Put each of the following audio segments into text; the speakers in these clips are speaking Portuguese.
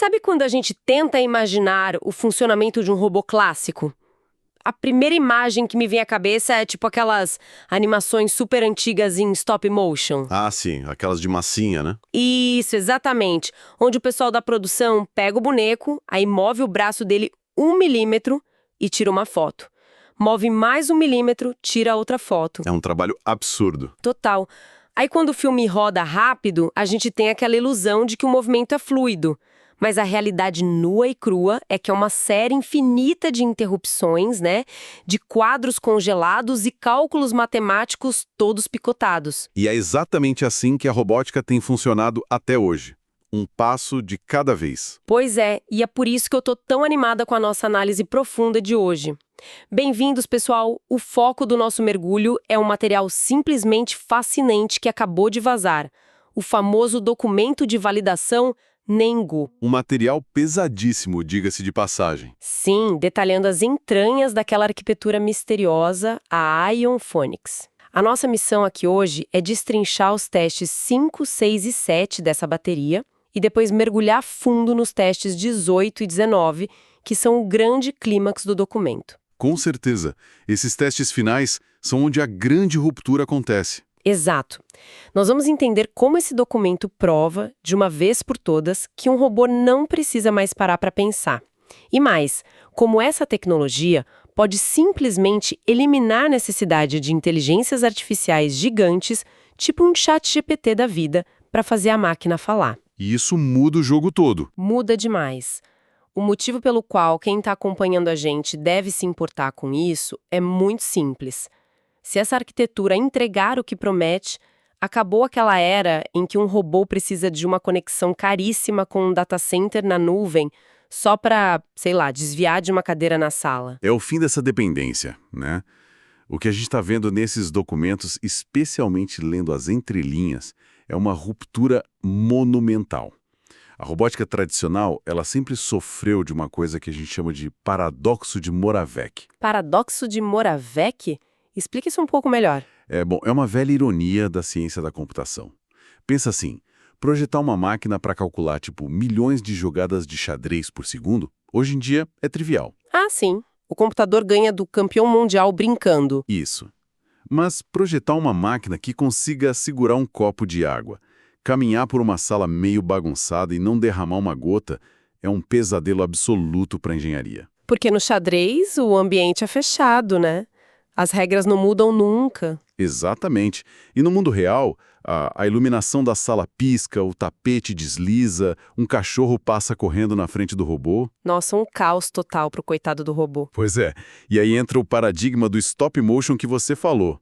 Sabe quando a gente tenta imaginar o funcionamento de um robô clássico? A primeira imagem que me vem à cabeça é tipo aquelas animações super antigas em stop motion. Ah, sim, aquelas de massinha, né? Isso, exatamente. Onde o pessoal da produção pega o boneco, aí move o braço dele 1 milímetro e tira uma foto. Move mais 1 milímetro, tira outra foto. É um trabalho absurdo. Total. Aí quando o filme roda rápido, a gente tem aquela ilusão de que o movimento é fluido. Mas a realidade nua e crua é que é uma série infinita de interrupções, né? De quadros congelados e cálculos matemáticos todos picotados. E é exatamente assim que a robótica tem funcionado até hoje. Um passo de cada vez. Pois é, e é por isso que eu tô tão animada com a nossa análise profunda de hoje. Bem-vindos, pessoal! O foco do nosso mergulho é um material simplesmente fascinante que acabou de vazar. O famoso documento de validação Nengu. Um material pesadíssimo, diga-se de passagem. Sim, detalhando as entranhas daquela arquitetura misteriosa, a Ion Phonics. A nossa missão aqui hoje é destrinchar os testes 5, 6 e 7 dessa bateria e depois mergulhar fundo nos testes 18 e 19, que são o grande clímax do documento. Com certeza, esses testes finais são onde a grande ruptura acontece. Exato. Nós vamos entender como esse documento prova, de uma vez por todas, que um robô não precisa mais parar para pensar. E mais, como essa tecnologia pode simplesmente eliminar a necessidade de inteligências artificiais gigantes, tipo um ChatGPT da vida, para fazer a máquina falar. E isso muda o jogo todo. Muda demais. O motivo pelo qual quem está acompanhando a gente deve se importar com isso é muito simples. Se essa arquitetura entregar o que promete, acabou aquela era em que um robô precisa de uma conexão caríssima com um data center na nuvem só para, sei lá, desviar de uma cadeira na sala. É o fim dessa dependência, né? O que a gente está vendo nesses documentos, especialmente lendo as entrelinhas, é uma ruptura monumental. A robótica tradicional, ela sempre sofreu de uma coisa que a gente chama de paradoxo de Moravec. Paradoxo de Moravec? Explique isso um pouco melhor. É uma velha ironia da ciência da computação. Pensa assim, projetar uma máquina para calcular, milhões de jogadas de xadrez por segundo, hoje em dia é trivial. Ah, sim. O computador ganha do campeão mundial brincando. Isso. Mas projetar uma máquina que consiga segurar um copo de água, caminhar por uma sala meio bagunçada e não derramar uma gota, é um pesadelo absoluto para a engenharia. Porque no xadrez o ambiente é fechado, né? As regras não mudam nunca. Exatamente. E no mundo real, a iluminação da sala pisca, o tapete desliza, um cachorro passa correndo na frente do robô. Nossa, um caos total pro coitado do robô. Pois é. E aí entra o paradigma do stop motion que você falou.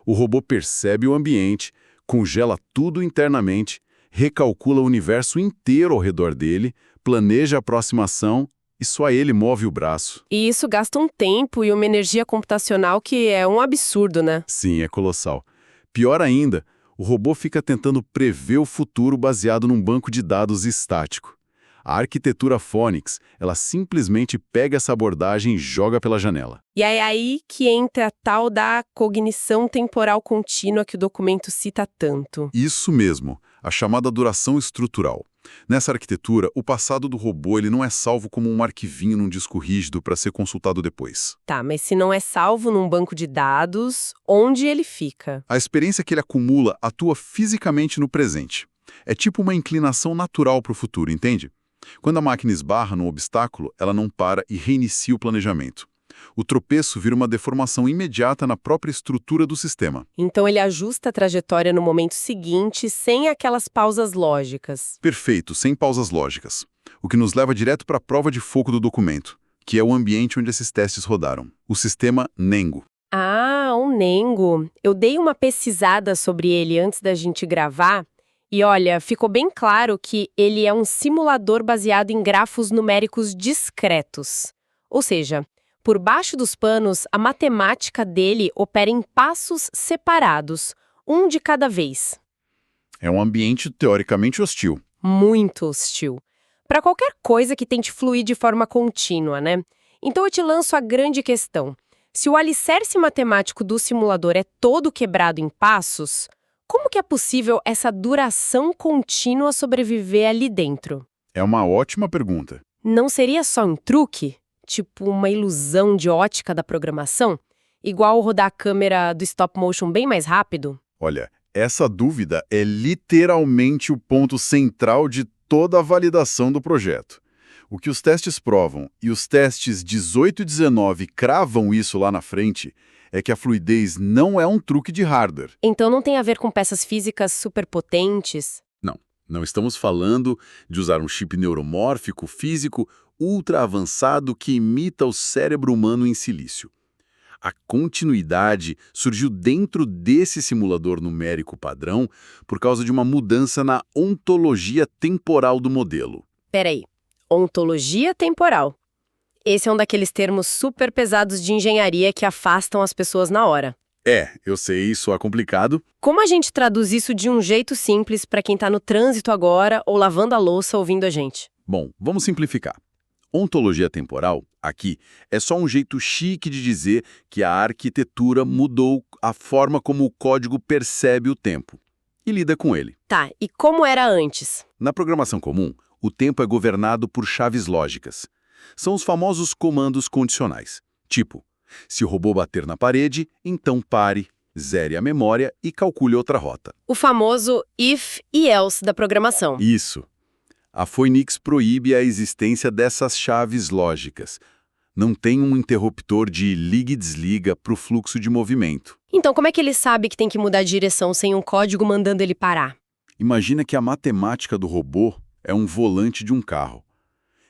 O robô percebe o ambiente, congela tudo internamente, recalcula o universo inteiro ao redor dele, planeja a aproximação e só ele move o braço. E isso gasta um tempo e uma energia computacional que é um absurdo, né? Sim, é colossal. Pior ainda, o robô fica tentando prever o futuro baseado num banco de dados estático. A arquitetura Phonics, ela simplesmente pega essa abordagem e joga pela janela. E é aí que entra a tal da cognição temporal contínua que o documento cita tanto. Isso mesmo, a chamada duração estrutural. Nessa arquitetura, o passado do robô ele não é salvo como um arquivinho num disco rígido para ser consultado depois. Tá, mas se não é salvo num banco de dados, onde ele fica? A experiência que ele acumula atua fisicamente no presente. É tipo uma inclinação natural para o futuro, entende? Quando a máquina esbarra num obstáculo, ela não para e reinicia o planejamento. O tropeço vira uma deformação imediata na própria estrutura do sistema. Então ele ajusta a trajetória no momento seguinte, sem aquelas pausas lógicas. Perfeito, sem pausas lógicas. O que nos leva direto para a prova de foco do documento, que é o ambiente onde esses testes rodaram. O sistema Nengu. Ah, o Nengu. Eu dei uma pesquisada sobre ele antes da gente gravar. E olha, ficou bem claro que ele é um simulador baseado em grafos numéricos discretos. Ou seja, por baixo dos panos, a matemática dele opera em passos separados, um de cada vez. É um ambiente teoricamente hostil. Muito hostil. Para qualquer coisa que tente fluir de forma contínua, né? Então eu te lanço a grande questão. Se o alicerce matemático do simulador é todo quebrado em passos, como que é possível essa duração contínua sobreviver ali dentro? É uma ótima pergunta. Não seria só um truque? Tipo uma ilusão de ótica da programação? Igual rodar a câmera do stop motion bem mais rápido? Olha, essa dúvida é literalmente o ponto central de toda a validação do projeto. O que os testes provam, e os testes 18 e 19 cravam isso lá na frente, é que a fluidez não é um truque de hardware. Então não tem a ver com peças físicas superpotentes? Não estamos falando de usar um chip neuromórfico físico ultra avançado que imita o cérebro humano em silício. A continuidade surgiu dentro desse simulador numérico padrão por causa de uma mudança na ontologia temporal do modelo. Peraí, ontologia temporal. Esse é um daqueles termos super pesados de engenharia que afastam as pessoas na hora. Eu sei, isso é complicado. Como a gente traduz isso de um jeito simples para quem está no trânsito agora ou lavando a louça ouvindo a gente? Bom, vamos simplificar. Ontologia temporal, aqui, é só um jeito chique de dizer que a arquitetura mudou a forma como o código percebe o tempo e lida com ele. Tá, e como era antes? Na programação comum, o tempo é governado por chaves lógicas. São os famosos comandos condicionais. Tipo, se o robô bater na parede, então pare, zere a memória e calcule outra rota. O famoso if e else da programação. Isso. A Phoenix proíbe a existência dessas chaves lógicas. Não tem um interruptor de liga e desliga para o fluxo de movimento. Então como é que ele sabe que tem que mudar de direção sem um código mandando ele parar? Imagina que a matemática do robô é um volante de um carro.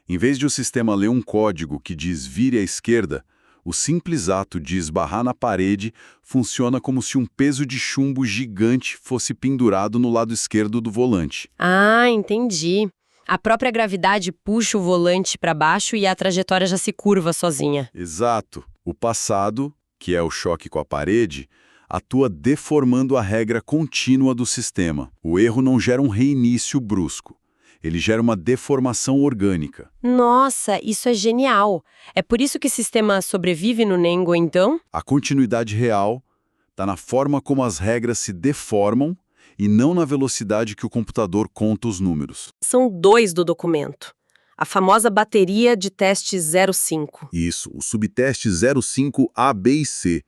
Em vez de o sistema ler um código que diz vire à esquerda, o simples ato de esbarrar na parede funciona como se um peso de chumbo gigante fosse pendurado no lado esquerdo do volante. Ah, entendi. A própria gravidade puxa o volante para baixo e a trajetória já se curva sozinha. Exato. O passado, que é o choque com a parede, atua deformando a regra contínua do sistema. O erro não gera um reinício brusco. Ele gera uma deformação orgânica. Nossa, isso é genial. É por isso que o sistema sobrevive no Nengo, então? A continuidade real está na forma como as regras se deformam e não na velocidade que o computador conta os números. São dois do documento. A famosa bateria de teste 05. Isso, o subteste 05 A, B e C.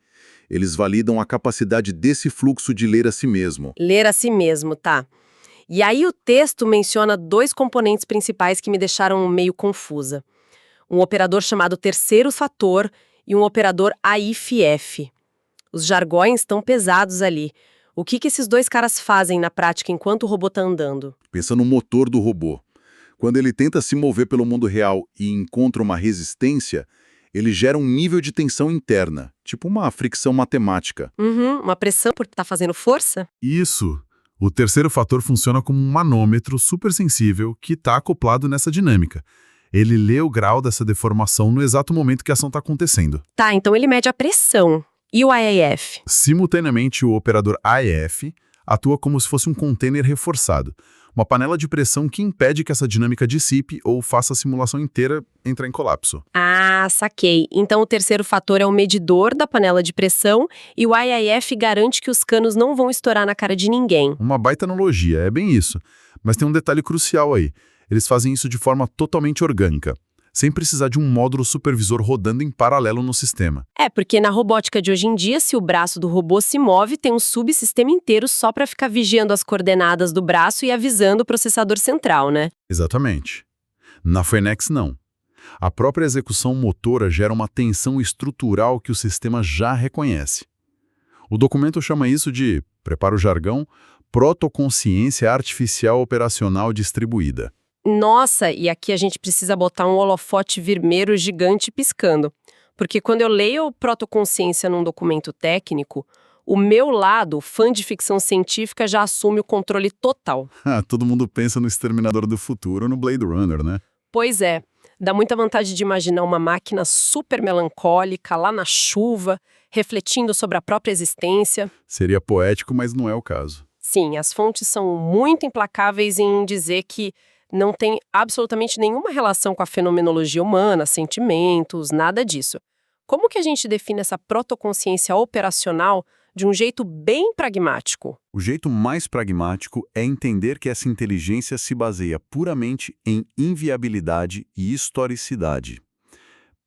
Eles validam a capacidade desse fluxo de ler a si mesmo. Ler a si mesmo, tá. E aí o texto menciona dois componentes principais que me deixaram meio confusa. Um operador chamado terceiro fator e um operador AIF-F. Os jargões estão pesados ali. O que esses dois caras fazem na prática enquanto o robô está andando? Pensa no motor do robô. Quando ele tenta se mover pelo mundo real e encontra uma resistência, ele gera um nível de tensão interna, tipo uma fricção matemática. Uma pressão por estar fazendo força? Isso. O terceiro fator funciona como um manômetro super sensível que está acoplado nessa dinâmica. Ele lê o grau dessa deformação no exato momento que a ação está acontecendo. Tá, então ele mede a pressão. E o AIF? Simultaneamente, o operador AIF atua como se fosse um container reforçado, uma panela de pressão que impede que essa dinâmica dissipe ou faça a simulação inteira entrar em colapso. Ah, saquei. Então o terceiro fator é o medidor da panela de pressão e o AIF garante que os canos não vão estourar na cara de ninguém. Uma baita analogia, é bem isso. Mas tem um detalhe crucial aí. Eles fazem isso de forma totalmente orgânica, sem precisar de um módulo supervisor rodando em paralelo no sistema. É, porque na robótica de hoje em dia, se o braço do robô se move, tem um subsistema inteiro só para ficar vigiando as coordenadas do braço e avisando o processador central, né? Exatamente. Na Phoenix, não. A própria execução motora gera uma tensão estrutural que o sistema já reconhece. O documento chama isso de, prepara o jargão, protoconsciência artificial operacional distribuída. Nossa, e aqui a gente precisa botar um holofote vermelho gigante piscando. Porque quando eu leio protoconsciência num documento técnico, o meu lado, fã de ficção científica, já assume o controle total. Todo mundo pensa no Exterminador do Futuro ou no Blade Runner, né? Pois é, dá muita vontade de imaginar uma máquina super melancólica, lá na chuva, refletindo sobre a própria existência. Seria poético, mas não é o caso. Sim, as fontes são muito implacáveis em dizer que não tem absolutamente nenhuma relação com a fenomenologia humana, sentimentos, nada disso. Como que a gente define essa protoconsciência operacional de um jeito bem pragmático. O jeito mais pragmático é entender que essa inteligência se baseia puramente em inviabilidade e historicidade.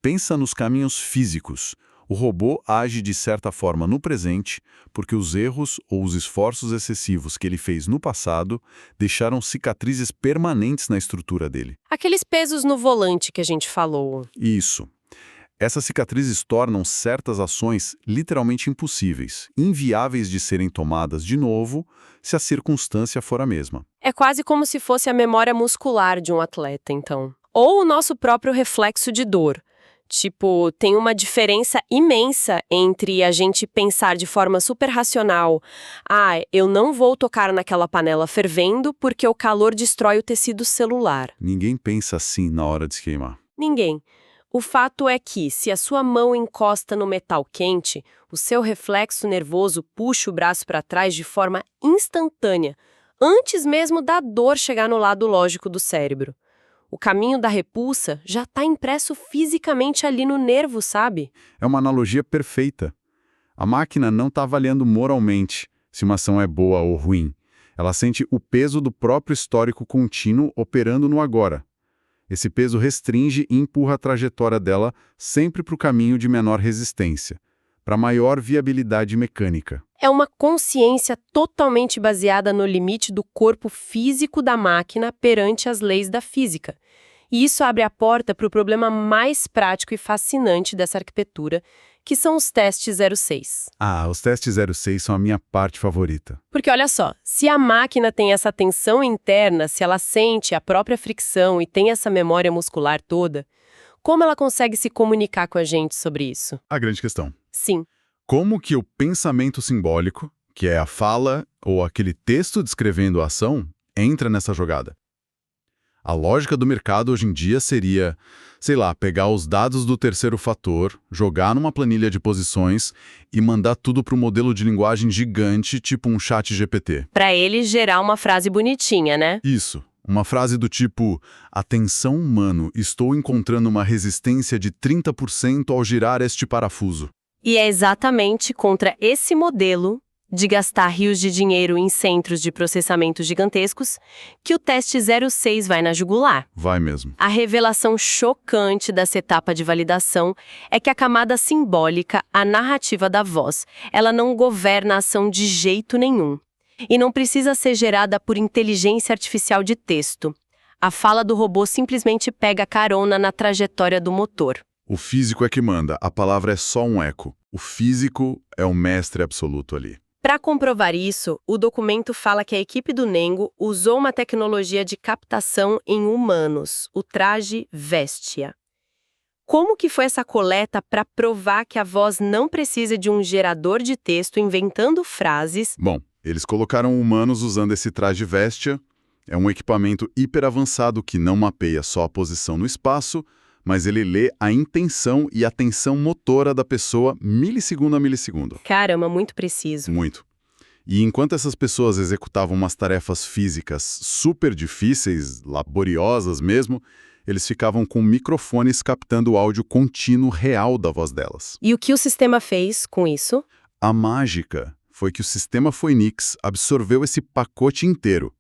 Pensa nos caminhos físicos. O robô age de certa forma no presente, porque os erros ou os esforços excessivos que ele fez no passado deixaram cicatrizes permanentes na estrutura dele. Aqueles pesos no volante que a gente falou. Isso. Essas cicatrizes tornam certas ações literalmente impossíveis, inviáveis de serem tomadas de novo se a circunstância for a mesma. É quase como se fosse a memória muscular de um atleta, então. Ou o nosso próprio reflexo de dor. Tipo, tem uma diferença imensa entre a gente pensar de forma super racional: eu não vou tocar naquela panela fervendo porque o calor destrói o tecido celular. Ninguém pensa assim na hora de se queimar. Ninguém. O fato é que, se a sua mão encosta no metal quente, o seu reflexo nervoso puxa o braço para trás de forma instantânea, antes mesmo da dor chegar no lado lógico do cérebro. O caminho da repulsa já está impresso fisicamente ali no nervo, sabe? É uma analogia perfeita. A máquina não está avaliando moralmente se uma ação é boa ou ruim. Ela sente o peso do próprio histórico contínuo operando no agora. Esse peso restringe e empurra a trajetória dela sempre para o caminho de menor resistência, para maior viabilidade mecânica. É uma consciência totalmente baseada no limite do corpo físico da máquina perante as leis da física. E isso abre a porta para o problema mais prático e fascinante dessa arquitetura, que são os testes 06. Os testes 06 são a minha parte favorita. Porque olha só, se a máquina tem essa tensão interna, se ela sente a própria fricção e tem essa memória muscular toda, como ela consegue se comunicar com a gente sobre isso? A grande questão. Sim. Como que o pensamento simbólico, que é a fala ou aquele texto descrevendo a ação, entra nessa jogada? A lógica do mercado hoje em dia seria, pegar os dados do terceiro fator, jogar numa planilha de posições e mandar tudo para um modelo de linguagem gigante, tipo um chat GPT. Para ele gerar uma frase bonitinha, né? Isso. Uma frase do tipo: atenção humano, estou encontrando uma resistência de 30% ao girar este parafuso. E é exatamente contra esse modelo de gastar rios de dinheiro em centros de processamento gigantescos que o teste 06 vai na jugular. Vai mesmo. A revelação chocante dessa etapa de validação é que a camada simbólica, a narrativa da voz, ela não governa a ação de jeito nenhum. E não precisa ser gerada por inteligência artificial de texto. A fala do robô simplesmente pega carona na trajetória do motor. O físico é que manda, a palavra é só um eco. O físico é o mestre absoluto ali. Para comprovar isso, o documento fala que a equipe do Nengo usou uma tecnologia de captação em humanos, o traje Vestia. Como que foi essa coleta para provar que a voz não precisa de um gerador de texto inventando frases? Bom, eles colocaram humanos usando esse traje Vestia. É um equipamento hiper avançado que não mapeia só a posição no espaço, mas ele lê a intenção e a tensão motora da pessoa milissegundo a milissegundo. Caramba, muito preciso. Muito. E enquanto essas pessoas executavam umas tarefas físicas super difíceis, laboriosas mesmo, eles ficavam com microfones captando o áudio contínuo real da voz delas. E o que o sistema fez com isso? A mágica foi que o sistema Phoenix absorveu esse pacote inteiro.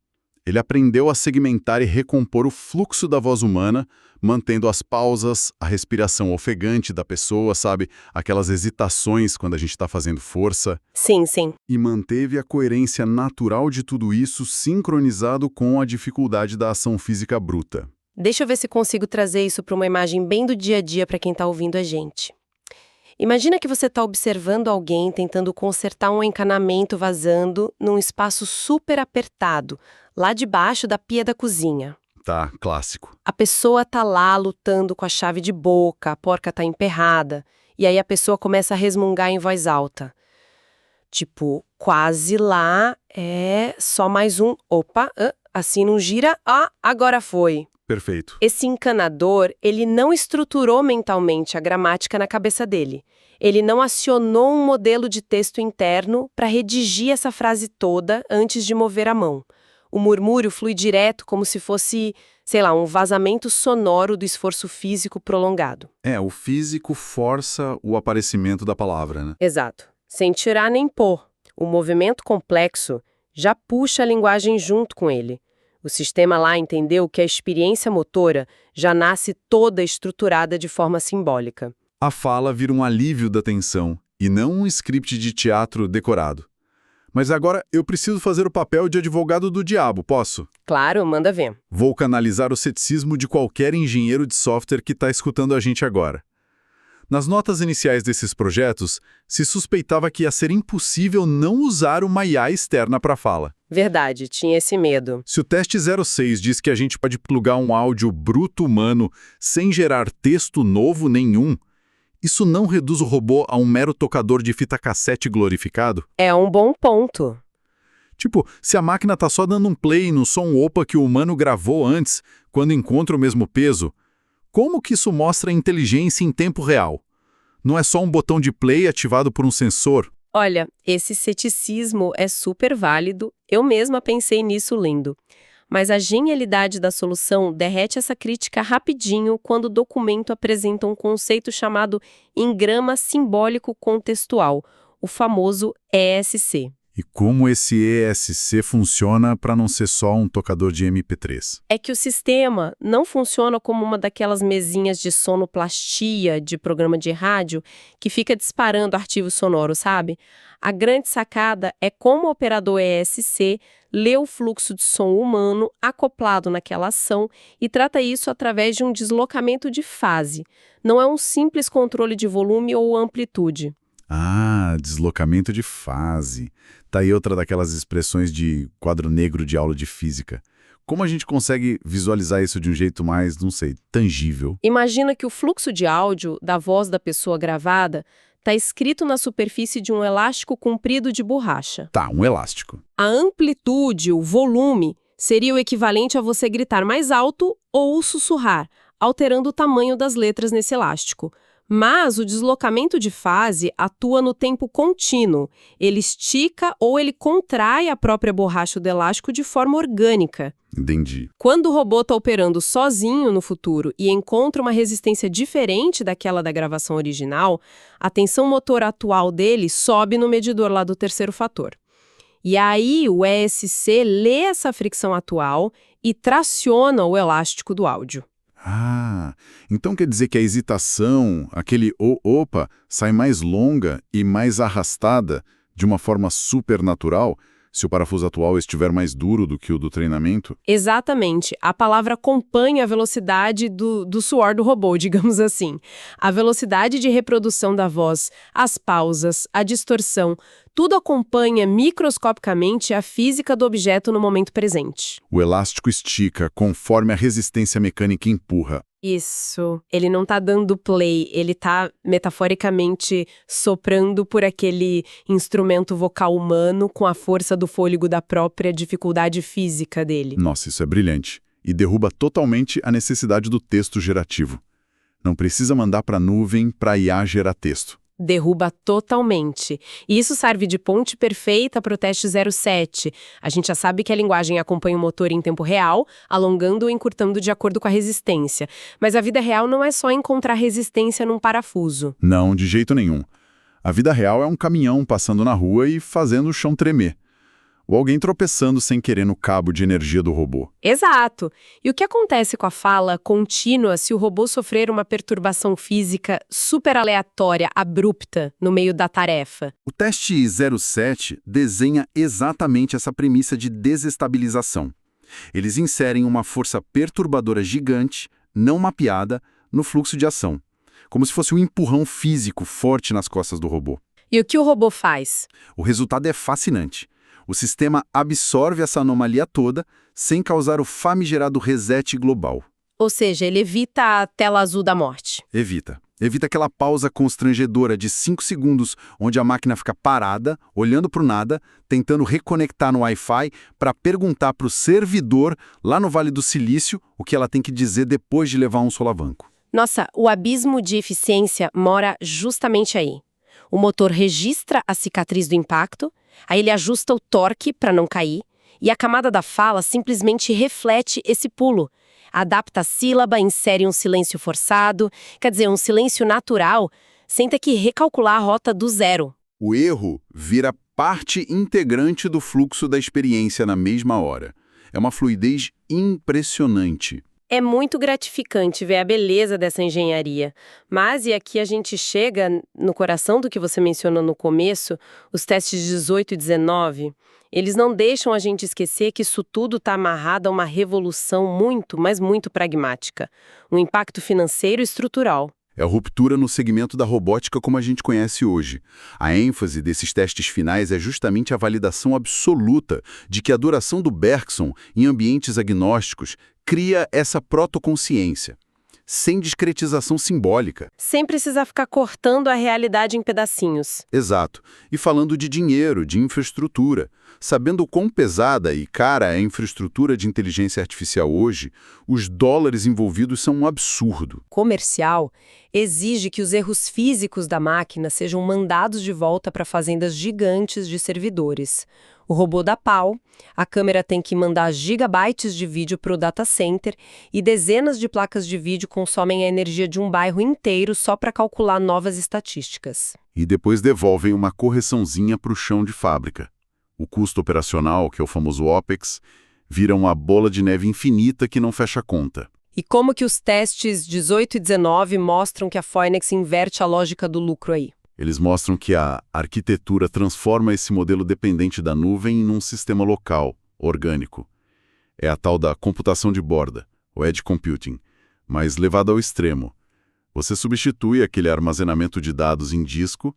Ele aprendeu a segmentar e recompor o fluxo da voz humana, mantendo as pausas, a respiração ofegante da pessoa, sabe? Aquelas hesitações quando a gente está fazendo força. Sim, sim. E manteve a coerência natural de tudo isso sincronizado com a dificuldade da ação física bruta. Deixa eu ver se consigo trazer isso para uma imagem bem do dia a dia para quem está ouvindo a gente. Imagina que você está observando alguém tentando consertar um encanamento vazando num espaço super apertado, lá debaixo da pia da cozinha. Tá, clássico. A pessoa tá lá lutando com a chave de boca, a porca tá emperrada, e aí a pessoa começa a resmungar em voz alta. Tipo, quase lá, só mais um, opa, assim não gira, agora foi. Perfeito. Esse encanador, ele não estruturou mentalmente a gramática na cabeça dele. Ele não acionou um modelo de texto interno para redigir essa frase toda antes de mover a mão. O murmúrio flui direto como se fosse, um vazamento sonoro do esforço físico prolongado. O físico força o aparecimento da palavra, né? Exato. sem tirar nem pôr. O movimento complexo já puxa a linguagem junto com ele. O sistema lá entendeu que a experiência motora já nasce toda estruturada de forma simbólica. A fala vira um alívio da tensão, e não um script de teatro decorado. Mas agora eu preciso fazer o papel de advogado do diabo, posso? Claro, manda ver. Vou canalizar o ceticismo de qualquer engenheiro de software que está escutando a gente agora. Nas notas iniciais desses projetos, se suspeitava que ia ser impossível não usar uma IA externa para a fala. Verdade, tinha esse medo. Se o teste 06 diz que a gente pode plugar um áudio bruto humano sem gerar texto novo nenhum, isso não reduz o robô a um mero tocador de fita cassete glorificado? É um bom ponto. Tipo, se a máquina tá só dando um play no som opa que o humano gravou antes, quando encontra o mesmo peso, como que isso mostra inteligência em tempo real? Não é só um botão de play ativado por um sensor? Olha, esse ceticismo é super válido, eu mesma pensei nisso lendo. Mas a genialidade da solução derrete essa crítica rapidinho quando o documento apresenta um conceito chamado engrama simbólico contextual, o famoso ESC. E como esse ESC funciona para não ser só um tocador de MP3? É que o sistema não funciona como uma daquelas mesinhas de sonoplastia de programa de rádio que fica disparando arquivo sonoro, sabe? A grande sacada é como o operador ESC lê o fluxo de som humano acoplado naquela ação e trata isso através de um deslocamento de fase. Não é um simples controle de volume ou amplitude. Ah, deslocamento de fase. Tá aí outra daquelas expressões de quadro negro de aula de física. Como a gente consegue visualizar isso de um jeito mais, não sei, tangível? Imagina que o fluxo de áudio da voz da pessoa gravada está escrito na superfície de um elástico comprido de borracha. Tá, um elástico. A amplitude, o volume, seria o equivalente a você gritar mais alto ou sussurrar, alterando o tamanho das letras nesse elástico. Mas o deslocamento de fase atua no tempo contínuo. Ele estica ou ele contrai a própria borracha do elástico de forma orgânica. Entendi. Quando o robô está operando sozinho no futuro e encontra uma resistência diferente daquela da gravação original, a tensão motora atual dele sobe no medidor lá do terceiro fator. E aí o ESC lê essa fricção atual e traciona o elástico do áudio. Ah, então quer dizer que a hesitação, aquele opa, sai mais longa e mais arrastada de uma forma supernatural se o parafuso atual estiver mais duro do que o do treinamento? Exatamente. A palavra acompanha a velocidade do suor do robô, digamos assim. A velocidade de reprodução da voz, as pausas, a distorção, tudo acompanha microscopicamente a física do objeto no momento presente. O elástico estica conforme a resistência mecânica empurra. Isso. Ele não tá dando play, ele tá metaforicamente soprando por aquele instrumento vocal humano com a força do fôlego da própria dificuldade física dele. Nossa, isso é brilhante. E derruba totalmente a necessidade do texto gerativo. Não precisa mandar para a nuvem para IA gerar texto. Derruba totalmente. E isso serve de ponte perfeita para o teste 07. A gente já sabe que a linguagem acompanha o motor em tempo real, alongando ou encurtando de acordo com a resistência. Mas a vida real não é só encontrar resistência num parafuso. Não, de jeito nenhum. A vida real é um caminhão passando na rua e fazendo o chão tremer. Ou alguém tropeçando sem querer no cabo de energia do robô. Exato. E o que acontece com a fala contínua se o robô sofrer uma perturbação física super aleatória, abrupta, no meio da tarefa? O teste 07 desenha exatamente essa premissa de desestabilização. Eles inserem uma força perturbadora gigante, não mapeada, no fluxo de ação. Como se fosse um empurrão físico forte nas costas do robô. E o que o robô faz? O resultado é fascinante. O sistema absorve essa anomalia toda sem causar o famigerado reset global. Ou seja, ele evita a tela azul da morte. Evita. Evita aquela pausa constrangedora de 5 segundos, onde a máquina fica parada, olhando para o nada, tentando reconectar no Wi-Fi para perguntar para o servidor, lá no Vale do Silício, o que ela tem que dizer depois de levar um solavanco. Nossa, o abismo de eficiência mora justamente aí. O motor registra a cicatriz do impacto, aí ele ajusta o torque para não cair, e a camada da fala simplesmente reflete esse pulo. Adapta a sílaba, insere um silêncio forçado, quer dizer, um silêncio natural, sem ter que recalcular a rota do zero. O erro vira parte integrante do fluxo da experiência na mesma hora. É uma fluidez impressionante. É muito gratificante ver a beleza dessa engenharia. Mas, e aqui a gente chega no coração do que você mencionou no começo, os testes 18 e 19, eles não deixam a gente esquecer que isso tudo está amarrado a uma revolução muito, mas muito pragmática. Um impacto financeiro e estrutural. É a ruptura no segmento da robótica como a gente conhece hoje. A ênfase desses testes finais é justamente a validação absoluta de que a duração do Bergson em ambientes agnósticos cria essa protoconsciência, sem discretização simbólica. Sem precisar ficar cortando a realidade em pedacinhos. Exato. E falando de dinheiro, de infraestrutura. Sabendo quão pesada e cara é a infraestrutura de inteligência artificial hoje, os dólares envolvidos são um absurdo. Comercial exige que os erros físicos da máquina sejam mandados de volta para fazendas gigantes de servidores. O robô dá pau, a câmera tem que mandar gigabytes de vídeo para o data center e dezenas de placas de vídeo consomem a energia de um bairro inteiro só para calcular novas estatísticas. E depois devolvem uma correçãozinha para o chão de fábrica. O custo operacional, que é o famoso OPEX, vira uma bola de neve infinita que não fecha a conta. E como que os testes 18 e 19 mostram que a Phoenix inverte a lógica do lucro aí? Eles mostram que a arquitetura transforma esse modelo dependente da nuvem em um sistema local, orgânico. É a tal da computação de borda, o Edge Computing, mas levado ao extremo. Você substitui aquele armazenamento de dados em disco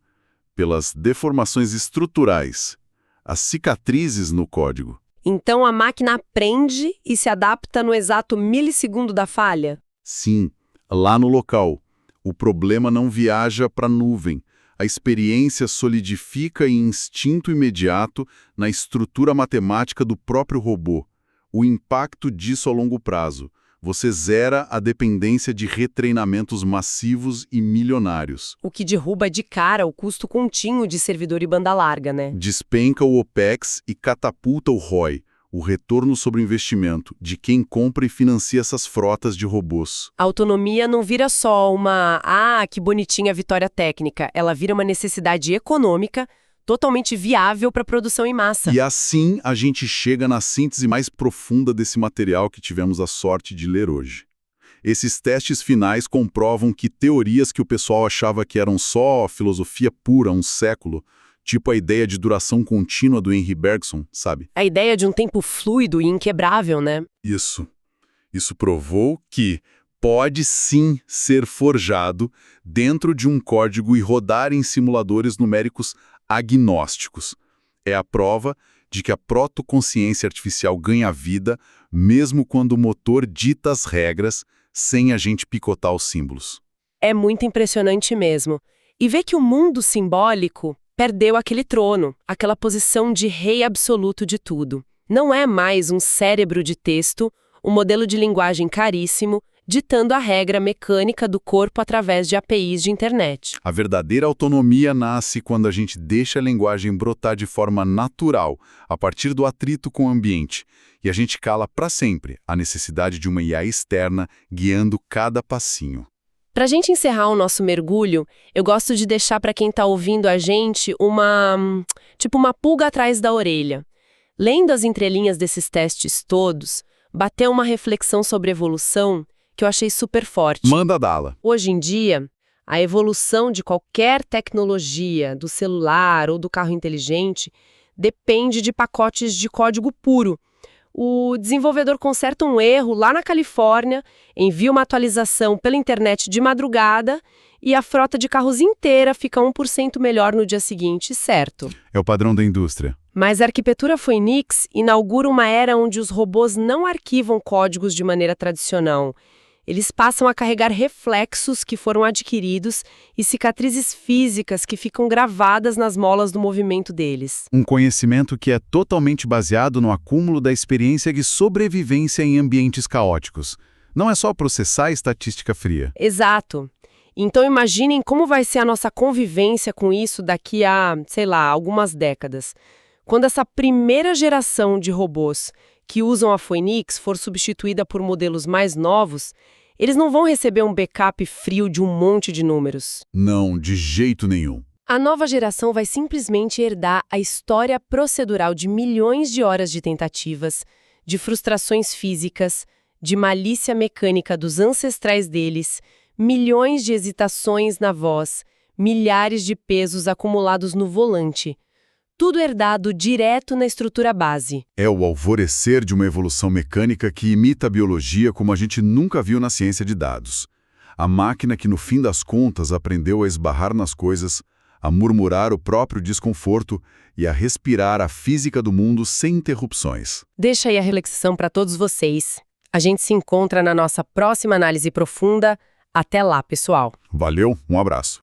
pelas deformações estruturais, as cicatrizes no código. Então a máquina aprende e se adapta no exato milissegundo da falha? Sim, lá no local. O problema não viaja para a nuvem. A experiência solidifica em instinto imediato na estrutura matemática do próprio robô. O impacto disso a longo prazo. Você zera a dependência de retreinamentos massivos e milionários. O que derruba de cara o custo contínuo de servidor e banda larga, né? Despenca o OPEX e catapulta o ROI, o retorno sobre o investimento, de quem compra e financia essas frotas de robôs. A autonomia não vira só uma, que bonitinha vitória técnica. Ela vira uma necessidade econômica totalmente viável para a produção em massa. E assim a gente chega na síntese mais profunda desse material que tivemos a sorte de ler hoje. Esses testes finais comprovam que teorias que o pessoal achava que eram só filosofia pura há um século, tipo a ideia de duração contínua do Henry Bergson, sabe? A ideia de um tempo fluido e inquebrável, né? Isso. Isso provou que pode sim ser forjado dentro de um código e rodar em simuladores numéricos agnósticos. É a prova de que a protoconsciência artificial ganha vida mesmo quando o motor dita as regras sem a gente picotar os símbolos. É muito impressionante mesmo. E ver que o mundo simbólico perdeu aquele trono, aquela posição de rei absoluto de tudo. Não é mais um cérebro de texto, um modelo de linguagem caríssimo, ditando a regra mecânica do corpo através de APIs de internet. A verdadeira autonomia nasce quando a gente deixa a linguagem brotar de forma natural, a partir do atrito com o ambiente, e a gente cala para sempre a necessidade de uma IA externa guiando cada passinho. Para a gente encerrar o nosso mergulho, eu gosto de deixar para quem está ouvindo a gente uma pulga atrás da orelha. Lendo as entrelinhas desses testes todos, bateu uma reflexão sobre evolução que eu achei super forte. Manda dala. Hoje em dia, a evolução de qualquer tecnologia, do celular ou do carro inteligente, depende de pacotes de código puro. O desenvolvedor conserta um erro lá na Califórnia, envia uma atualização pela internet de madrugada e a frota de carros inteira fica 1% melhor no dia seguinte, certo? É o padrão da indústria. Mas a arquitetura Phoenix inaugura uma era onde os robôs não arquivam códigos de maneira tradicional. Eles passam a carregar reflexos que foram adquiridos e cicatrizes físicas que ficam gravadas nas molas do movimento deles. Um conhecimento que é totalmente baseado no acúmulo da experiência de sobrevivência em ambientes caóticos. Não é só processar estatística fria. Exato. Então imaginem como vai ser a nossa convivência com isso daqui a, algumas décadas. Quando essa primeira geração de robôs que usam a Phoenix for substituída por modelos mais novos, eles não vão receber um backup frio de um monte de números. Não, de jeito nenhum. A nova geração vai simplesmente herdar a história procedural de milhões de horas de tentativas, de frustrações físicas, de malícia mecânica dos ancestrais deles, milhões de hesitações na voz, milhares de pesos acumulados no volante. Tudo herdado direto na estrutura base. É o alvorecer de uma evolução mecânica que imita a biologia como a gente nunca viu na ciência de dados. A máquina que, no fim das contas, aprendeu a esbarrar nas coisas, a murmurar o próprio desconforto e a respirar a física do mundo sem interrupções. Deixa aí a reflexão para todos vocês. A gente se encontra na nossa próxima análise profunda. Até lá, pessoal. Valeu, um abraço.